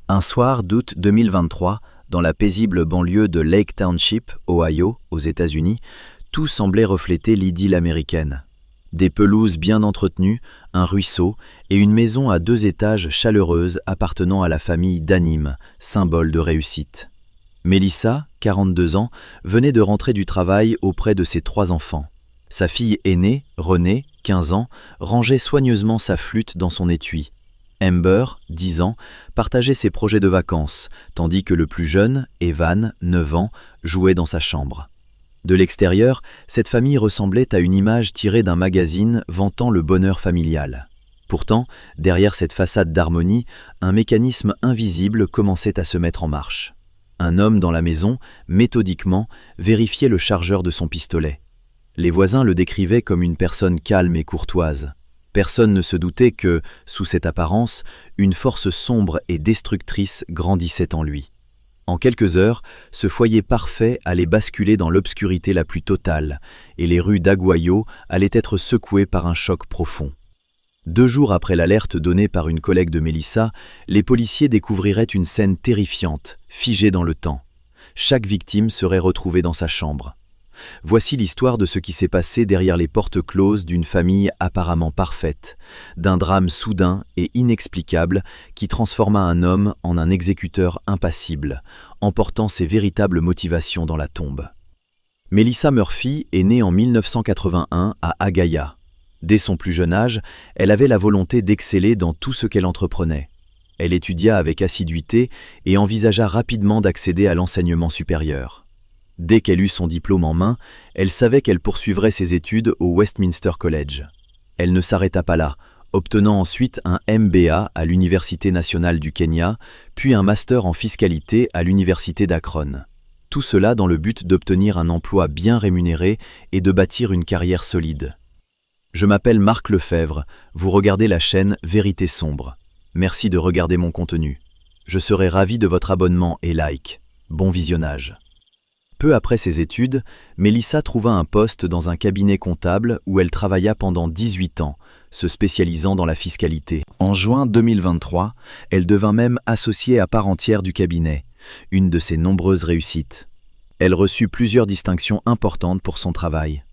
Un soir d'août 2023, dans la paisible banlieue de Lake Township, Ohio, aux États-Unis, tout semblait refléter l'idylle américaine. Des pelouses bien entretenues, un ruisseau et une maison à 2 étages chaleureuse appartenant à la famille Danim, symbole de réussite. Melissa, 42 ans, venait de rentrer du travail auprès de ses 3 enfants. Sa fille aînée, Renée, 15 ans, rangeait soigneusement sa flûte dans son étui. Amber, 10 ans, partageait ses projets de vacances, tandis que le plus jeune, Evan, 9 ans, jouait dans sa chambre. De l'extérieur, cette famille ressemblait à une image tirée d'un magazine vantant le bonheur familial. Pourtant, derrière cette façade d'harmonie, un mécanisme invisible commençait à se mettre en marche. Un homme dans la maison, méthodiquement, vérifiait le chargeur de son pistolet. Les voisins le décrivaient comme une personne calme et courtoise. Personne ne se doutait que, sous cette apparence, une force sombre et destructrice grandissait en lui. En quelques heures, ce foyer parfait allait basculer dans l'obscurité la plus totale, et les rues d'Aguayo allaient être secouées par un choc profond. 2 jours après l'alerte donnée par une collègue de Melissa, les policiers découvriraient une scène terrifiante, figée dans le temps. Chaque victime serait retrouvée dans sa chambre. Voici l'histoire de ce qui s'est passé derrière les portes closes d'une famille apparemment parfaite, d'un drame soudain et inexplicable qui transforma un homme en un exécuteur impassible, emportant ses véritables motivations dans la tombe. Melissa Murphy est née en 1981 à Agaya. Dès son plus jeune âge, elle avait la volonté d'exceller dans tout ce qu'elle entreprenait. Elle étudia avec assiduité et envisagea rapidement d'accéder à l'enseignement supérieur. Dès qu'elle eut son diplôme en main, elle savait qu'elle poursuivrait ses études au Westminster College. Elle ne s'arrêta pas là, obtenant ensuite un MBA à l'Université nationale du Kenya, puis un master en fiscalité à l'Université d'Akron. Tout cela dans le but d'obtenir un emploi bien rémunéré et de bâtir une carrière solide. Je m'appelle Marc Lefebvre, vous regardez la chaîne Vérité Sombre. Merci de regarder mon contenu. Je serai ravi de votre abonnement et like. Bon visionnage. Peu après ses études, Melissa trouva un poste dans un cabinet comptable où elle travailla pendant 18 ans, se spécialisant dans la fiscalité. En juin 2023, elle devint même associée à part entière du cabinet, une de ses nombreuses réussites. Elle reçut plusieurs distinctions importantes pour son travail.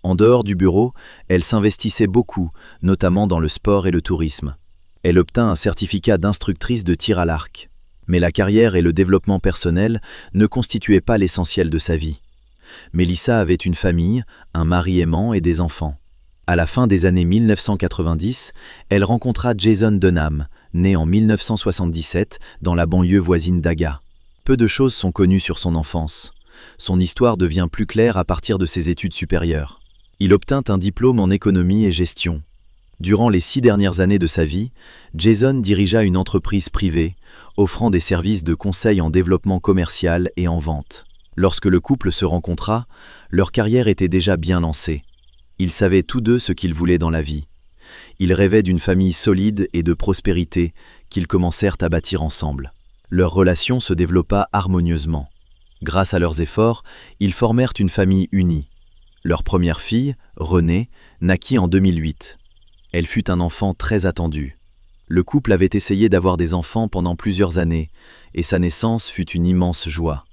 En dehors du bureau, elle s'investissait beaucoup, notamment dans le sport et le tourisme. Elle obtint un certificat d'instructrice de tir à l'arc. Mais la carrière et le développement personnel ne constituaient pas l'essentiel de sa vie. Melissa avait une famille, un mari aimant et des enfants. À la fin des années 1990, elle rencontra Jason Dunham, né en 1977 dans la banlieue voisine d'Aga. Peu de choses sont connues sur son enfance. Son histoire devient plus claire à partir de ses études supérieures. Il obtint un diplôme en économie et gestion. Durant les 6 dernières années de sa vie, Jason dirigea une entreprise privée, offrant des services de conseil en développement commercial et en vente. Lorsque le couple se rencontra, leur carrière était déjà bien lancée. Ils savaient tous deux ce qu'ils voulaient dans la vie. Ils rêvaient d'une famille solide et de prospérité qu'ils commencèrent à bâtir ensemble. Leur relation se développa harmonieusement. Grâce à leurs efforts, ils formèrent une famille unie. Leur première fille, Renée, naquit en 2008. Elle fut un enfant très attendu. Le couple avait essayé d'avoir des enfants pendant plusieurs années, et sa naissance fut une immense joie.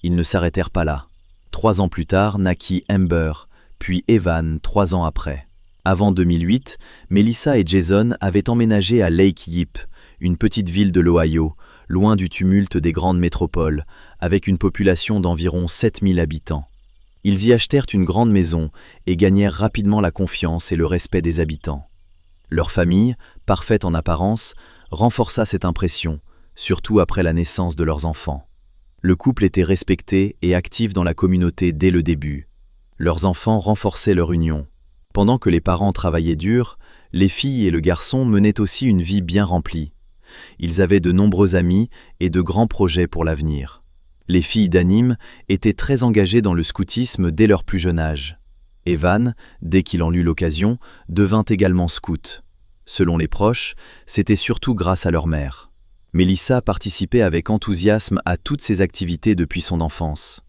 Ils ne s'arrêtèrent pas là. 3 ans plus tard naquit Amber, puis Evan 3 ans après. Avant 2008, Melissa et Jason avaient emménagé à Lake Yip, une petite ville de l'Ohio, loin du tumulte des grandes métropoles, avec une population d'environ 7000 habitants. Ils y achetèrent une grande maison et gagnèrent rapidement la confiance et le respect des habitants. Leur famille, parfaite en apparence, renforça cette impression, surtout après la naissance de leurs enfants. Le couple était respecté et actif dans la communauté dès le début. Leurs enfants renforçaient leur union. Pendant que les parents travaillaient dur, les filles et le garçon menaient aussi une vie bien remplie. Ils avaient de nombreux amis et de grands projets pour l'avenir. Les filles d'Anim étaient très engagées dans le scoutisme dès leur plus jeune âge. Evan, dès qu'il en eut l'occasion, devint également scout. Selon les proches, c'était surtout grâce à leur mère. Melissa participait avec enthousiasme à toutes ces activités depuis son enfance.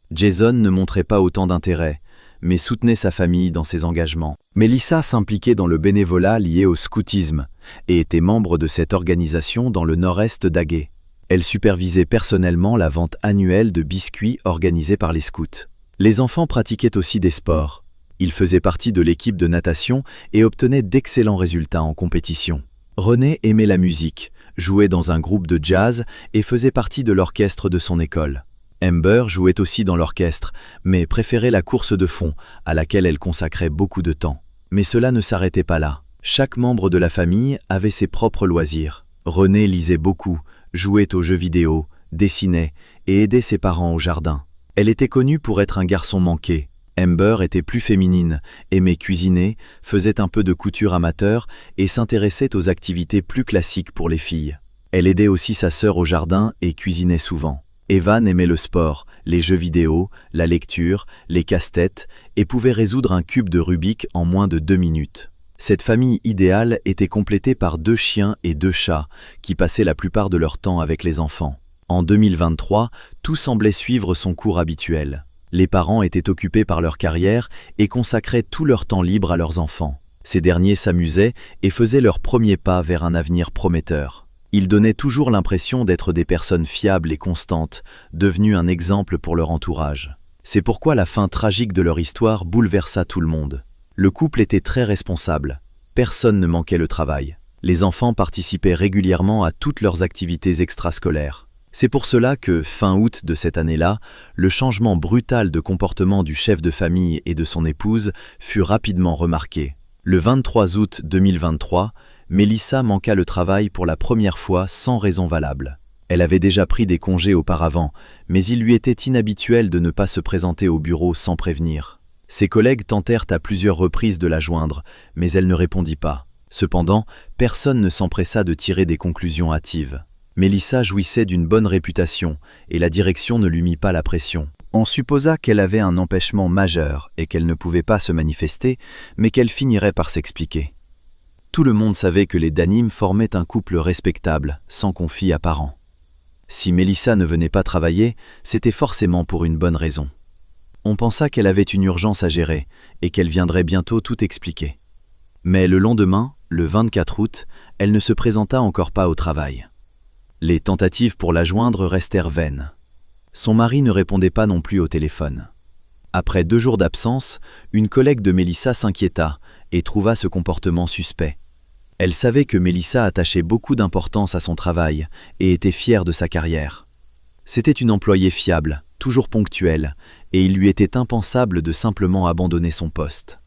Jason ne montrait pas autant d'intérêt, mais soutenait sa famille dans ses engagements. Melissa s'impliquait dans le bénévolat lié au scoutisme et était membre de cette organisation dans le nord-est d'Agay. Elle supervisait personnellement la vente annuelle de biscuits organisée par les scouts. Les enfants pratiquaient aussi des sports. Ils faisaient partie de l'équipe de natation et obtenaient d'excellents résultats en compétition. René aimait la musique, jouait dans un groupe de jazz et faisait partie de l'orchestre de son école. Amber jouait aussi dans l'orchestre, mais préférait la course de fond, à laquelle elle consacrait beaucoup de temps. Mais cela ne s'arrêtait pas là. Chaque membre de la famille avait ses propres loisirs. René lisait beaucoup, jouait aux jeux vidéo, dessinait et aidait ses parents au jardin. Elle était connue pour être un garçon manqué. Amber était plus féminine, aimait cuisiner, faisait un peu de couture amateur et s'intéressait aux activités plus classiques pour les filles. Elle aidait aussi sa sœur au jardin et cuisinait souvent. Evan aimait le sport, les jeux vidéo, la lecture, les casse-têtes et pouvait résoudre un cube de Rubik en moins de 2 minutes. Cette famille idéale était complétée par 2 chiens et 2 chats qui passaient la plupart de leur temps avec les enfants. En 2023, tout semblait suivre son cours habituel. Les parents étaient occupés par leur carrière et consacraient tout leur temps libre à leurs enfants. Ces derniers s'amusaient et faisaient leurs premiers pas vers un avenir prometteur. Ils donnaient toujours l'impression d'être des personnes fiables et constantes, devenues un exemple pour leur entourage. C'est pourquoi la fin tragique de leur histoire bouleversa tout le monde. Le couple était très responsable. Personne ne manquait le travail. Les enfants participaient régulièrement à toutes leurs activités extrascolaires. C'est pour cela que, fin août de cette année-là, le changement brutal de comportement du chef de famille et de son épouse fut rapidement remarqué. Le 23 août 2023, Melissa manqua le travail pour la première fois sans raison valable. Elle avait déjà pris des congés auparavant, mais il lui était inhabituel de ne pas se présenter au bureau sans prévenir. Ses collègues tentèrent à plusieurs reprises de la joindre, mais elle ne répondit pas. Cependant, personne ne s'empressa de tirer des conclusions hâtives. Melissa jouissait d'une bonne réputation et la direction ne lui mit pas la pression. On supposa qu'elle avait un empêchement majeur et qu'elle ne pouvait pas se manifester, mais qu'elle finirait par s'expliquer. Tout le monde savait que les Danim formaient un couple respectable, sans conflit apparent. Si Melissa ne venait pas travailler, c'était forcément pour une bonne raison. On pensa qu'elle avait une urgence à gérer et qu'elle viendrait bientôt tout expliquer. Mais le lendemain, le 24 août, elle ne se présenta encore pas au travail. Les tentatives pour la joindre restèrent vaines. Son mari ne répondait pas non plus au téléphone. Après 2 jours d'absence, une collègue de Melissa s'inquiéta et trouva ce comportement suspect. Elle savait que Melissa attachait beaucoup d'importance à son travail et était fière de sa carrière. C'était une employée fiable, toujours ponctuelle, et il lui était impensable de simplement abandonner son poste.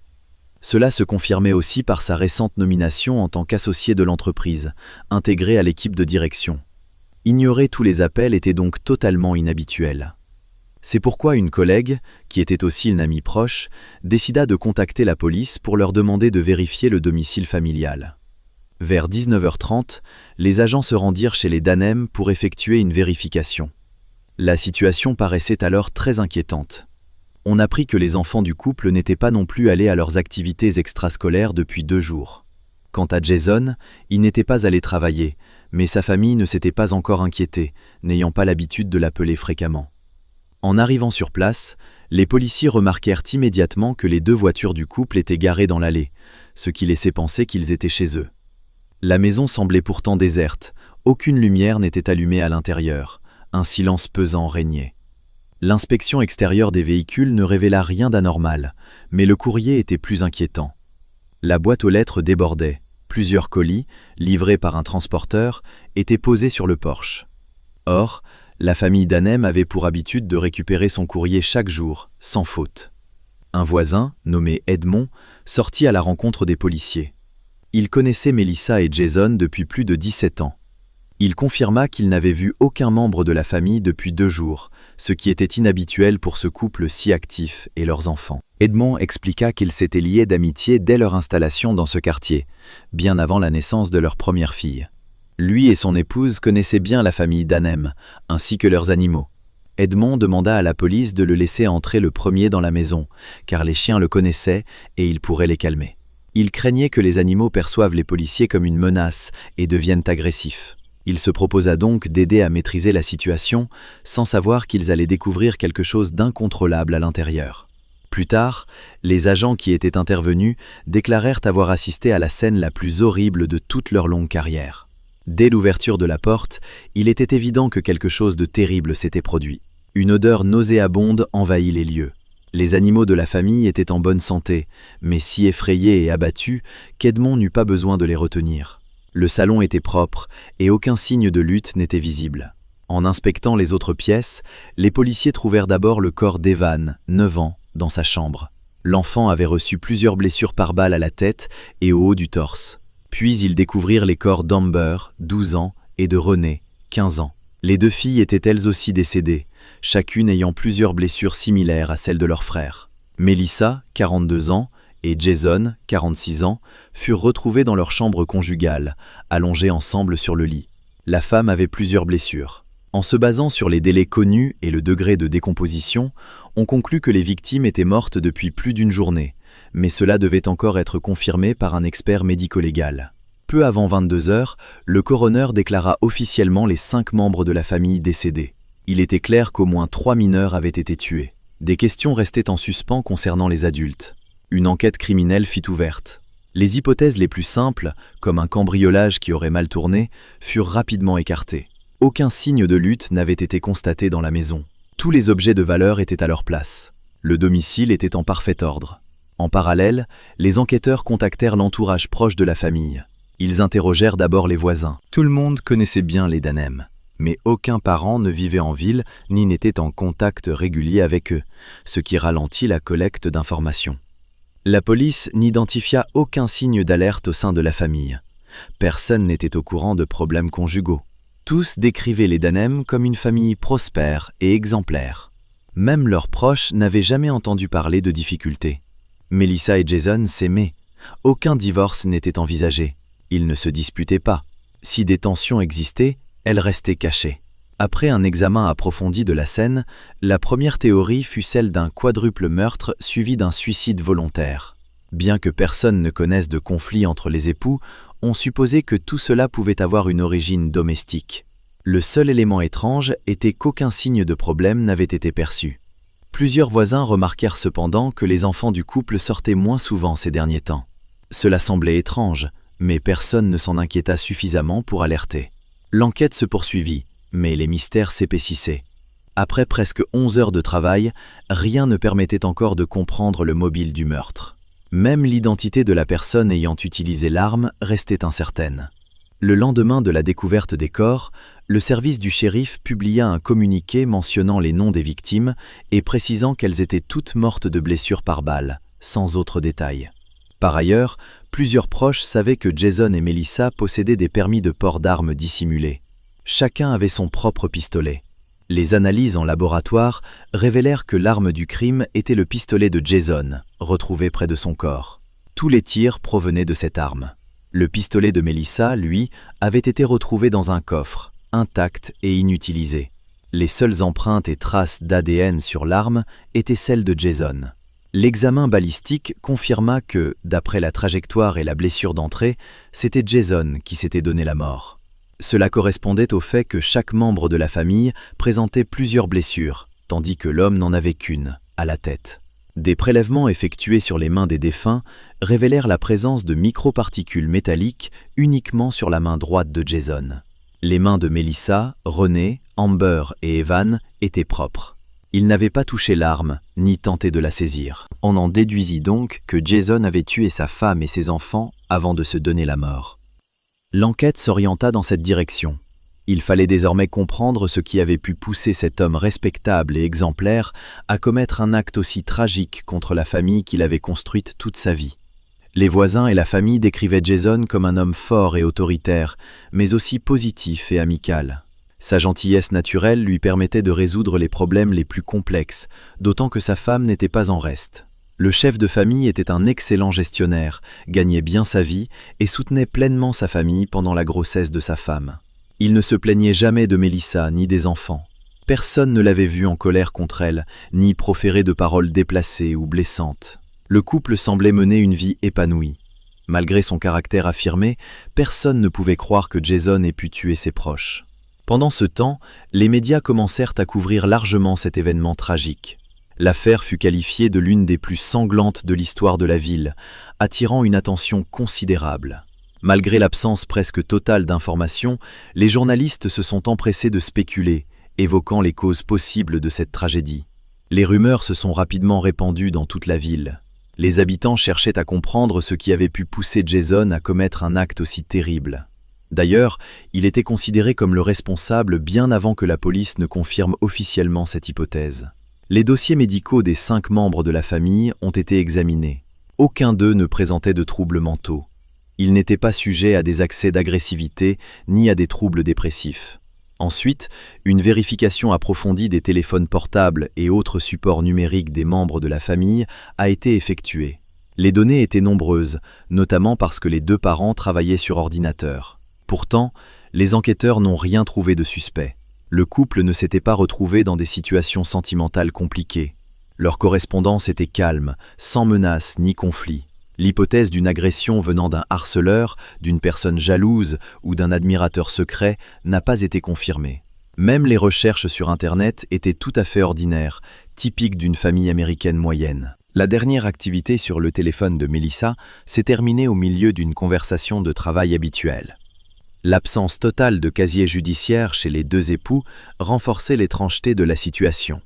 Cela se confirmait aussi par sa récente nomination en tant qu'associée de l'entreprise, intégrée à l'équipe de direction. Ignorer tous les appels était donc totalement inhabituel. C'est pourquoi une collègue, qui était aussi une amie proche, décida de contacter la police pour leur demander de vérifier le domicile familial. Vers 19h30, les agents se rendirent chez les Danem pour effectuer une vérification. La situation paraissait alors très inquiétante. On apprit que les enfants du couple n'étaient pas non plus allés à leurs activités extrascolaires depuis 2 jours. Quant à Jason, il n'était pas allé travailler, mais sa famille ne s'était pas encore inquiétée, n'ayant pas l'habitude de l'appeler fréquemment. En arrivant sur place, les policiers remarquèrent immédiatement que les 2 voitures du couple étaient garées dans l'allée, ce qui laissait penser qu'ils étaient chez eux. La maison semblait pourtant déserte, aucune lumière n'était allumée à l'intérieur, un silence pesant régnait. L'inspection extérieure des véhicules ne révéla rien d'anormal, mais le courrier était plus inquiétant. La boîte aux lettres débordait, plusieurs colis, livrés par un transporteur, étaient posés sur le porche. Or, la famille Danem avait pour habitude de récupérer son courrier chaque jour, sans faute. Un voisin, nommé Edmond, sortit à la rencontre des policiers. Il connaissait Melissa et Jason depuis plus de 17 ans. Il confirma qu'il n'avait vu aucun membre de la famille depuis 2 jours, ce qui était inhabituel pour ce couple si actif et leurs enfants. Edmond expliqua qu'ils s'étaient liés d'amitié dès leur installation dans ce quartier, bien avant la naissance de leur première fille. Lui et son épouse connaissaient bien la famille Danem, ainsi que leurs animaux. Edmond demanda à la police de le laisser entrer le premier dans la maison, car les chiens le connaissaient et il pourrait les calmer. Il craignait que les animaux perçoivent les policiers comme une menace et deviennent agressifs. Il se proposa donc d'aider à maîtriser la situation, sans savoir qu'ils allaient découvrir quelque chose d'incontrôlable à l'intérieur. Plus tard, les agents qui étaient intervenus déclarèrent avoir assisté à la scène la plus horrible de toute leur longue carrière. Dès l'ouverture de la porte, il était évident que quelque chose de terrible s'était produit. Une odeur nauséabonde envahit les lieux. Les animaux de la famille étaient en bonne santé, mais si effrayés et abattus qu'Edmond n'eut pas besoin de les retenir. Le salon était propre et aucun signe de lutte n'était visible. En inspectant les autres pièces, les policiers trouvèrent d'abord le corps d'Evan, 9 ans, dans sa chambre. L'enfant avait reçu plusieurs blessures par balle à la tête et au haut du torse. Puis ils découvrirent les corps d'Amber, 12 ans, et de René, 15 ans. Les 2 filles étaient elles aussi décédées, chacune ayant plusieurs blessures similaires à celles de leur frère. Melissa, 42 ans, et Jason, 46 ans, furent retrouvés dans leur chambre conjugale, allongés ensemble sur le lit. La femme avait plusieurs blessures. En se basant sur les délais connus et le degré de décomposition, on conclut que les victimes étaient mortes depuis plus d'une journée, mais cela devait encore être confirmé par un expert médico-légal. Peu avant 22 heures, le coroner déclara officiellement les 5 membres de la famille décédés. Il était clair qu'au moins 3 mineurs avaient été tués. Des questions restaient en suspens concernant les adultes. Une enquête criminelle fut ouverte. Les hypothèses les plus simples, comme un cambriolage qui aurait mal tourné, furent rapidement écartées. Aucun signe de lutte n'avait été constaté dans la maison. Tous les objets de valeur étaient à leur place. Le domicile était en parfait ordre. En parallèle, les enquêteurs contactèrent l'entourage proche de la famille. Ils interrogèrent d'abord les voisins. Tout le monde connaissait bien les Danem, mais aucun parent ne vivait en ville ni n'était en contact régulier avec eux, ce qui ralentit la collecte d'informations. La police n'identifia aucun signe d'alerte au sein de la famille. Personne n'était au courant de problèmes conjugaux. Tous décrivaient les Danem comme une famille prospère et exemplaire. Même leurs proches n'avaient jamais entendu parler de difficultés. Melissa et Jason s'aimaient. Aucun divorce n'était envisagé. Ils ne se disputaient pas. Si des tensions existaient, elles restaient cachées. Après un examen approfondi de la scène, la première théorie fut celle d'un quadruple meurtre suivi d'un suicide volontaire. Bien que personne ne connaisse de conflit entre les époux, on supposait que tout cela pouvait avoir une origine domestique. Le seul élément étrange était qu'aucun signe de problème n'avait été perçu. Plusieurs voisins remarquèrent cependant que les enfants du couple sortaient moins souvent ces derniers temps. Cela semblait étrange, mais personne ne s'en inquiéta suffisamment pour alerter. L'enquête se poursuivit, mais les mystères s'épaississaient. Après presque 11 heures de travail, rien ne permettait encore de comprendre le mobile du meurtre. Même l'identité de la personne ayant utilisé l'arme restait incertaine. Le lendemain de la découverte des corps, le service du shérif publia un communiqué mentionnant les noms des victimes et précisant qu'elles étaient toutes mortes de blessures par balle, sans autres détails. Par ailleurs, plusieurs proches savaient que Jason et Melissa possédaient des permis de port d'armes dissimulés. Chacun avait son propre pistolet. Les analyses en laboratoire révélèrent que l'arme du crime était le pistolet de Jason, retrouvé près de son corps. Tous les tirs provenaient de cette arme. Le pistolet de Melissa, lui, avait été retrouvé dans un coffre, intact et inutilisé. Les seules empreintes et traces d'ADN sur l'arme étaient celles de Jason. L'examen balistique confirma que, d'après la trajectoire et la blessure d'entrée, c'était Jason qui s'était donné la mort. Cela correspondait au fait que chaque membre de la famille présentait plusieurs blessures, tandis que l'homme n'en avait qu'une, à la tête. Des prélèvements effectués sur les mains des défunts révélèrent la présence de microparticules métalliques uniquement sur la main droite de Jason. Les mains de Melissa, René, Amber et Evan étaient propres. Ils n'avaient pas touché l'arme, ni tenté de la saisir. On en déduisit donc que Jason avait tué sa femme et ses enfants avant de se donner la mort. L'enquête s'orienta dans cette direction. Il fallait désormais comprendre ce qui avait pu pousser cet homme respectable et exemplaire à commettre un acte aussi tragique contre la famille qu'il avait construite toute sa vie. Les voisins et la famille décrivaient Jason comme un homme fort et autoritaire, mais aussi positif et amical. Sa gentillesse naturelle lui permettait de résoudre les problèmes les plus complexes, d'autant que sa femme n'était pas en reste. Le chef de famille était un excellent gestionnaire, gagnait bien sa vie et soutenait pleinement sa famille pendant la grossesse de sa femme. Il ne se plaignait jamais de Melissa ni des enfants. Personne ne l'avait vu en colère contre elle, ni proférer de paroles déplacées ou blessantes. Le couple semblait mener une vie épanouie. Malgré son caractère affirmé, personne ne pouvait croire que Jason ait pu tuer ses proches. Pendant ce temps, les médias commencèrent à couvrir largement cet événement tragique. L'affaire fut qualifiée de l'une des plus sanglantes de l'histoire de la ville, attirant une attention considérable. Malgré l'absence presque totale d'informations, les journalistes se sont empressés de spéculer, évoquant les causes possibles de cette tragédie. Les rumeurs se sont rapidement répandues dans toute la ville. Les habitants cherchaient à comprendre ce qui avait pu pousser Jason à commettre un acte aussi terrible. D'ailleurs, il était considéré comme le responsable bien avant que la police ne confirme officiellement cette hypothèse. Les dossiers médicaux des 5 membres de la famille ont été examinés. Aucun d'eux ne présentait de troubles mentaux. Ils n'étaient pas sujets à des accès d'agressivité ni à des troubles dépressifs. Ensuite, une vérification approfondie des téléphones portables et autres supports numériques des membres de la famille a été effectuée. Les données étaient nombreuses, notamment parce que les 2 parents travaillaient sur ordinateur. Pourtant, les enquêteurs n'ont rien trouvé de suspect. Le couple ne s'était pas retrouvé dans des situations sentimentales compliquées. Leur correspondance était calme, sans menaces ni conflits. L'hypothèse d'une agression venant d'un harceleur, d'une personne jalouse ou d'un admirateur secret n'a pas été confirmée. Même les recherches sur Internet étaient tout à fait ordinaires, typiques d'une famille américaine moyenne. La dernière activité sur le téléphone de Melissa s'est terminée au milieu d'une conversation de travail habituelle. L'absence totale de casier judiciaire chez les 2 époux renforçait l'étrangeté de la situation.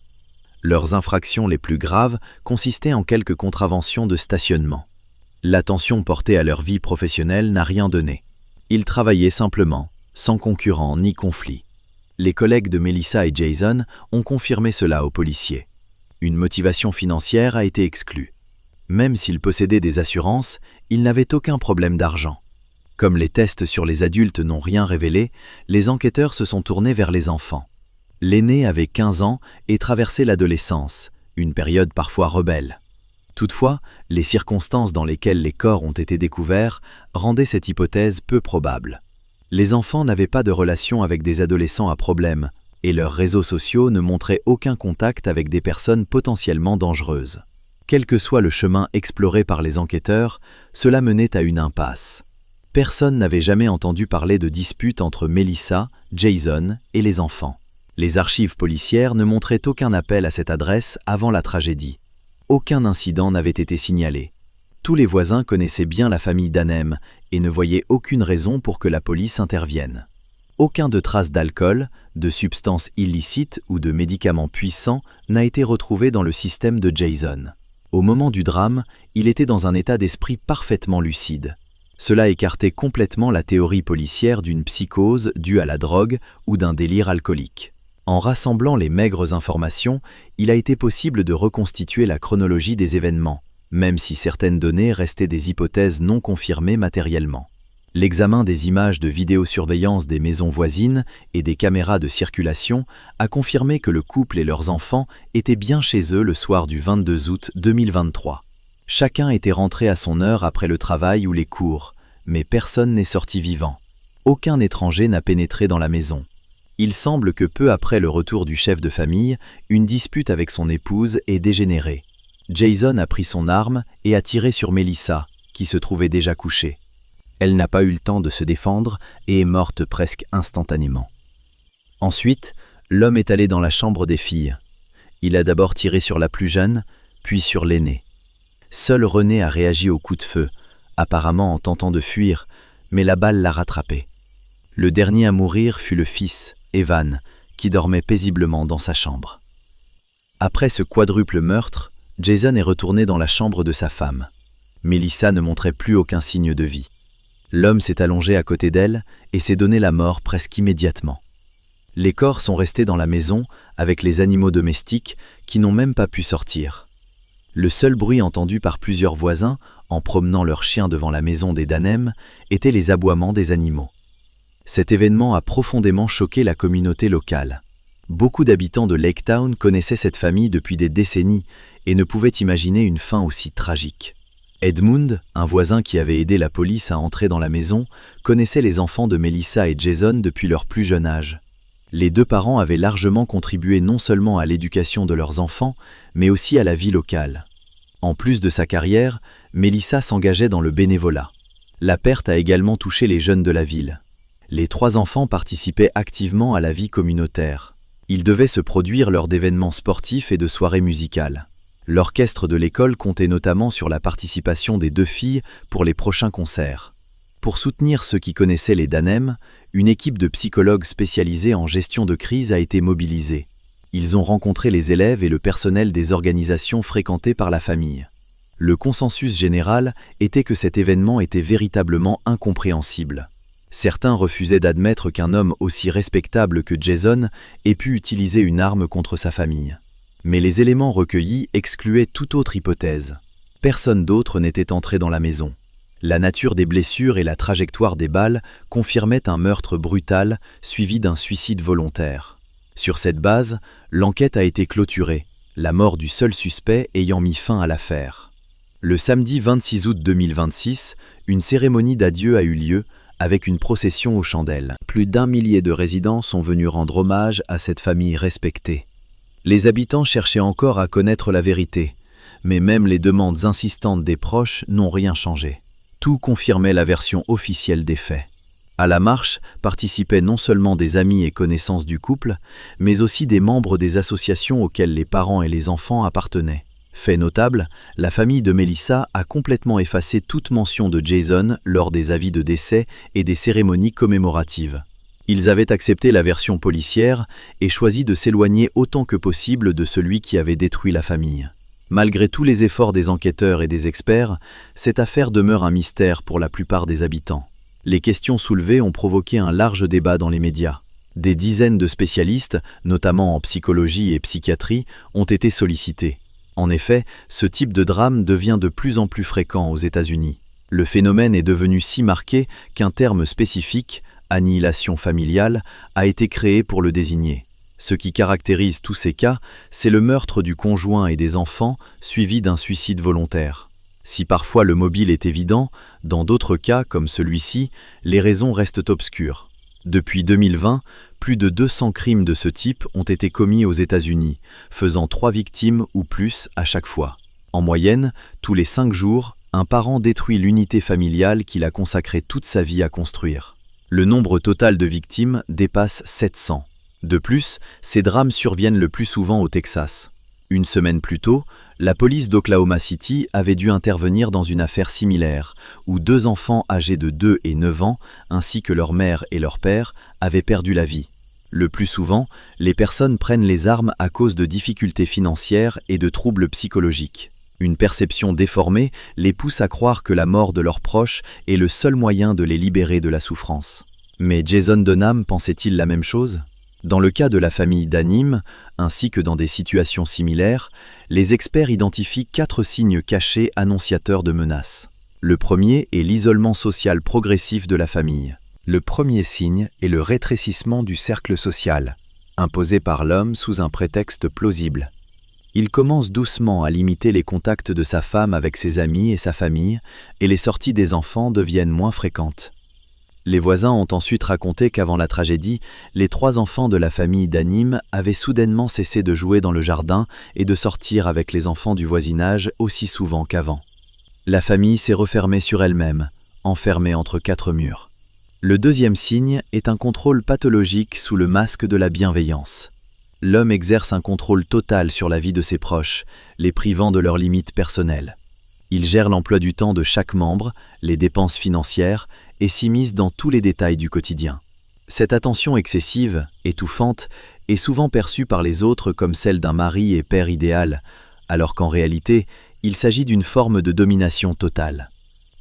Leurs infractions les plus graves consistaient en quelques contraventions de stationnement. L'attention portée à leur vie professionnelle n'a rien donné. Ils travaillaient simplement, sans concurrents ni conflits. Les collègues de Melissa et Jason ont confirmé cela aux policiers. Une motivation financière a été exclue. Même s'ils possédaient des assurances, ils n'avaient aucun problème d'argent. Comme les tests sur les adultes n'ont rien révélé, les enquêteurs se sont tournés vers les enfants. L'aîné avait 15 ans et traversait l'adolescence, une période parfois rebelle. Toutefois, les circonstances dans lesquelles les corps ont été découverts rendaient cette hypothèse peu probable. Les enfants n'avaient pas de relation avec des adolescents à problème, et leurs réseaux sociaux ne montraient aucun contact avec des personnes potentiellement dangereuses. Quel que soit le chemin exploré par les enquêteurs, cela menait à une impasse. Personne n'avait jamais entendu parler de disputes entre Melissa, Jason et les enfants. Les archives policières ne montraient aucun appel à cette adresse avant la tragédie. Aucun incident n'avait été signalé. Tous les voisins connaissaient bien la famille Danem et ne voyaient aucune raison pour que la police intervienne. Aucun de traces d'alcool, de substances illicites ou de médicaments puissants n'a été retrouvé dans le système de Jason. Au moment du drame, il était dans un état d'esprit parfaitement lucide. Cela écartait complètement la théorie policière d'une psychose due à la drogue ou d'un délire alcoolique. En rassemblant les maigres informations, il a été possible de reconstituer la chronologie des événements, même si certaines données restaient des hypothèses non confirmées matériellement. L'examen des images de vidéosurveillance des maisons voisines et des caméras de circulation a confirmé que le couple et leurs enfants étaient bien chez eux le soir du 22 août 2023. Chacun était rentré à son heure après le travail ou les cours, mais personne n'est sorti vivant. Aucun étranger n'a pénétré dans la maison. Il semble que peu après le retour du chef de famille, une dispute avec son épouse ait dégénéré. Jason a pris son arme et a tiré sur Melissa, qui se trouvait déjà couchée. Elle n'a pas eu le temps de se défendre et est morte presque instantanément. Ensuite, l'homme est allé dans la chambre des filles. Il a d'abord tiré sur la plus jeune, puis sur l'aînée. Seul René a réagi au coup de feu, apparemment en tentant de fuir, mais la balle l'a rattrapé. Le dernier à mourir fut le fils, Evan, qui dormait paisiblement dans sa chambre. Après ce quadruple meurtre, Jason est retourné dans la chambre de sa femme. Melissa ne montrait plus aucun signe de vie. L'homme s'est allongé à côté d'elle et s'est donné la mort presque immédiatement. Les corps sont restés dans la maison avec les animaux domestiques qui n'ont même pas pu sortir. Le seul bruit entendu par plusieurs voisins en promenant leurs chiens devant la maison des Danem était les aboiements des animaux. Cet événement a profondément choqué la communauté locale. Beaucoup d'habitants de Lake Town connaissaient cette famille depuis des décennies et ne pouvaient imaginer une fin aussi tragique. Edmund, un voisin qui avait aidé la police à entrer dans la maison, connaissait les enfants de Melissa et Jason depuis leur plus jeune âge. Les 2 parents avaient largement contribué non seulement à l'éducation de leurs enfants, mais aussi à la vie locale. En plus de sa carrière, Melissa s'engageait dans le bénévolat. La perte a également touché les jeunes de la ville. Les 3 enfants participaient activement à la vie communautaire. Ils devaient se produire lors d'événements sportifs et de soirées musicales. L'orchestre de l'école comptait notamment sur la participation des 2 filles pour les prochains concerts. Pour soutenir ceux qui connaissaient les Danem, une équipe de psychologues spécialisés en gestion de crise a été mobilisée. Ils ont rencontré les élèves et le personnel des organisations fréquentées par la famille. Le consensus général était que cet événement était véritablement incompréhensible. Certains refusaient d'admettre qu'un homme aussi respectable que Jason ait pu utiliser une arme contre sa famille. Mais les éléments recueillis excluaient toute autre hypothèse. Personne d'autre n'était entré dans la maison. La nature des blessures et la trajectoire des balles confirmaient un meurtre brutal suivi d'un suicide volontaire. Sur cette base, l'enquête a été clôturée, la mort du seul suspect ayant mis fin à l'affaire. Le samedi 26 août 2026, une cérémonie d'adieu a eu lieu avec une procession aux chandelles. Plus d'1 millier de résidents sont venus rendre hommage à cette famille respectée. Les habitants cherchaient encore à connaître la vérité, mais même les demandes insistantes des proches n'ont rien changé. Tout confirmait la version officielle des faits. À la marche participaient non seulement des amis et connaissances du couple, mais aussi des membres des associations auxquelles les parents et les enfants appartenaient. Fait notable, la famille de Melissa a complètement effacé toute mention de Jason lors des avis de décès et des cérémonies commémoratives. Ils avaient accepté la version policière et choisi de s'éloigner autant que possible de celui qui avait détruit la famille. Malgré tous les efforts des enquêteurs et des experts, cette affaire demeure un mystère pour la plupart des habitants. Les questions soulevées ont provoqué un large débat dans les médias. Des dizaines de spécialistes, notamment en psychologie et psychiatrie, ont été sollicités. En effet, ce type de drame devient de plus en plus fréquent aux États-Unis. Le phénomène est devenu si marqué qu'un terme spécifique, annihilation familiale, a été créé pour le désigner. Ce qui caractérise tous ces cas, c'est le meurtre du conjoint et des enfants suivi d'un suicide volontaire. Si parfois le mobile est évident, dans d'autres cas, comme celui-ci, les raisons restent obscures. Depuis 2020, plus de 200 crimes de ce type ont été commis aux États-Unis, faisant 3 victimes ou plus à chaque fois. En moyenne, tous les 5 jours, un parent détruit l'unité familiale qu'il a consacré toute sa vie à construire. Le nombre total de victimes dépasse 700. De plus, ces drames surviennent le plus souvent au Texas. Une semaine plus tôt, la police d'Oklahoma City avait dû intervenir dans une affaire similaire, où 2 enfants âgés de 2 et 9 ans, ainsi que leur mère et leur père, avaient perdu la vie. Le plus souvent, les personnes prennent les armes à cause de difficultés financières et de troubles psychologiques. Une perception déformée les pousse à croire que la mort de leurs proches est le seul moyen de les libérer de la souffrance. Mais Jason Dunham pensait-il la même chose ? Dans le cas de la famille Danim, ainsi que dans des situations similaires, les experts identifient 4 signes cachés annonciateurs de menaces. Le premier est l'isolement social progressif de la famille. Le premier signe est le rétrécissement du cercle social, imposé par l'homme sous un prétexte plausible. Il commence doucement à limiter les contacts de sa femme avec ses amis et sa famille, et les sorties des enfants deviennent moins fréquentes. Les voisins ont ensuite raconté qu'avant la tragédie, les 3 enfants de la famille Danim avaient soudainement cessé de jouer dans le jardin et de sortir avec les enfants du voisinage aussi souvent qu'avant. La famille s'est refermée sur elle-même, enfermée entre 4 murs. Le deuxième signe est un contrôle pathologique sous le masque de la bienveillance. L'homme exerce un contrôle total sur la vie de ses proches, les privant de leurs limites personnelles. Il gère l'emploi du temps de chaque membre, les dépenses financières et s'immisce dans tous les détails du quotidien. Cette attention excessive, étouffante, est souvent perçue par les autres comme celle d'un mari et père idéal, alors qu'en réalité, il s'agit d'une forme de domination totale.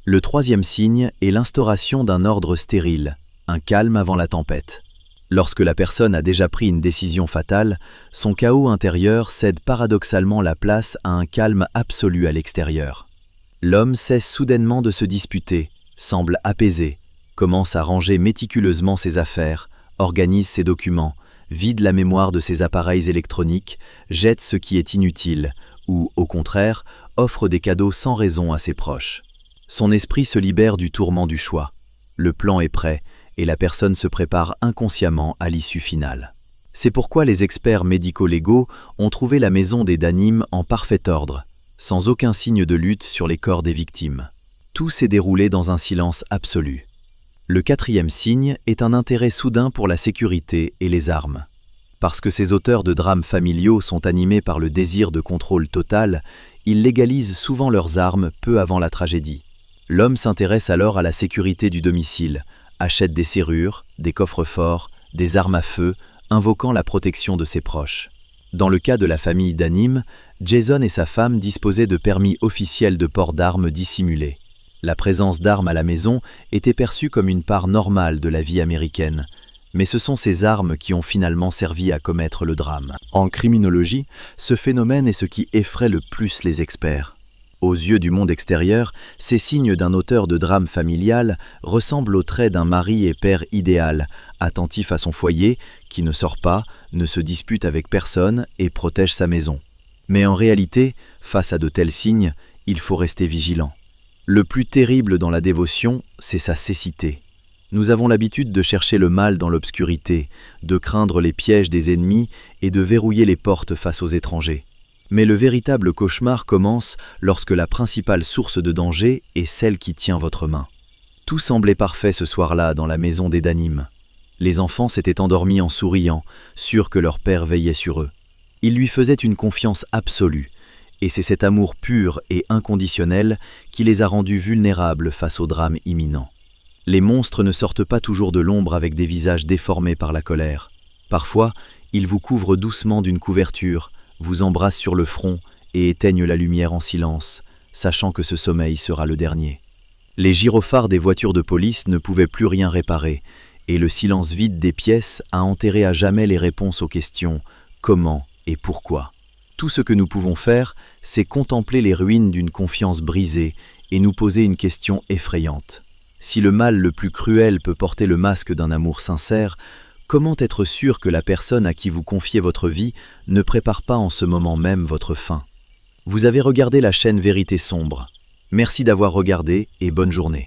Le troisième signe est l'instauration d'un ordre stérile, un calme avant la tempête. Lorsque la personne a déjà pris une décision fatale, son chaos intérieur cède paradoxalement la place à un calme absolu à l'extérieur. L'homme cesse soudainement de se disputer, semble apaisé, commence à ranger méticuleusement ses affaires, organise ses documents, vide la mémoire de ses appareils électroniques, jette ce qui est inutile, ou, au contraire, offre des cadeaux sans raison à ses proches. Son esprit se libère du tourment du choix. Le plan est prêt, et la personne se prépare inconsciemment à l'issue finale. C'est pourquoi les experts médico-légaux ont trouvé la maison des Danim en parfait ordre, sans aucun signe de lutte sur les corps des victimes. Tout s'est déroulé dans un silence absolu. Le quatrième signe est un intérêt soudain pour la sécurité et les armes. Parce que ces auteurs de drames familiaux sont animés par le désir de contrôle total, ils légalisent souvent leurs armes peu avant la tragédie. L'homme s'intéresse alors à la sécurité du domicile, achète des serrures, des coffres-forts, des armes à feu, invoquant la protection de ses proches. Dans le cas de la famille d'Anim, Jason et sa femme disposaient de permis officiels de port d'armes dissimulés. La présence d'armes à la maison était perçue comme une part normale de la vie américaine, mais ce sont ces armes qui ont finalement servi à commettre le drame. En criminologie, ce phénomène est ce qui effraie le plus les experts. Aux yeux du monde extérieur, ces signes d'un auteur de drame familial ressemblent aux traits d'un mari et père idéal, attentif à son foyer, qui ne sort pas, ne se dispute avec personne et protège sa maison. Mais en réalité, face à de tels signes, il faut rester vigilant. Le plus terrible dans la dévotion, c'est sa cécité. Nous avons l'habitude de chercher le mal dans l'obscurité, de craindre les pièges des ennemis et de verrouiller les portes face aux étrangers. Mais le véritable cauchemar commence lorsque la principale source de danger est celle qui tient votre main. Tout semblait parfait ce soir-là dans la maison des Danim. Les enfants s'étaient endormis en souriant, sûrs que leur père veillait sur eux. Ils lui faisaient une confiance absolue, et c'est cet amour pur et inconditionnel qui les a rendus vulnérables face au drame imminent. Les monstres ne sortent pas toujours de l'ombre avec des visages déformés par la colère. Parfois, ils vous couvrent doucement d'une couverture, vous embrassent sur le front et éteignent la lumière en silence, sachant que ce sommeil sera le dernier. Les gyrophares des voitures de police ne pouvaient plus rien réparer, et le silence vide des pièces a enterré à jamais les réponses aux questions « comment » et « pourquoi ». Tout ce que nous pouvons faire, c'est contempler les ruines d'une confiance brisée et nous poser une question effrayante. Si le mal le plus cruel peut porter le masque d'un amour sincère, comment être sûr que la personne à qui vous confiez votre vie ne prépare pas en ce moment même votre fin? Vous avez regardé la chaîne Vérité Sombre. Merci d'avoir regardé et bonne journée.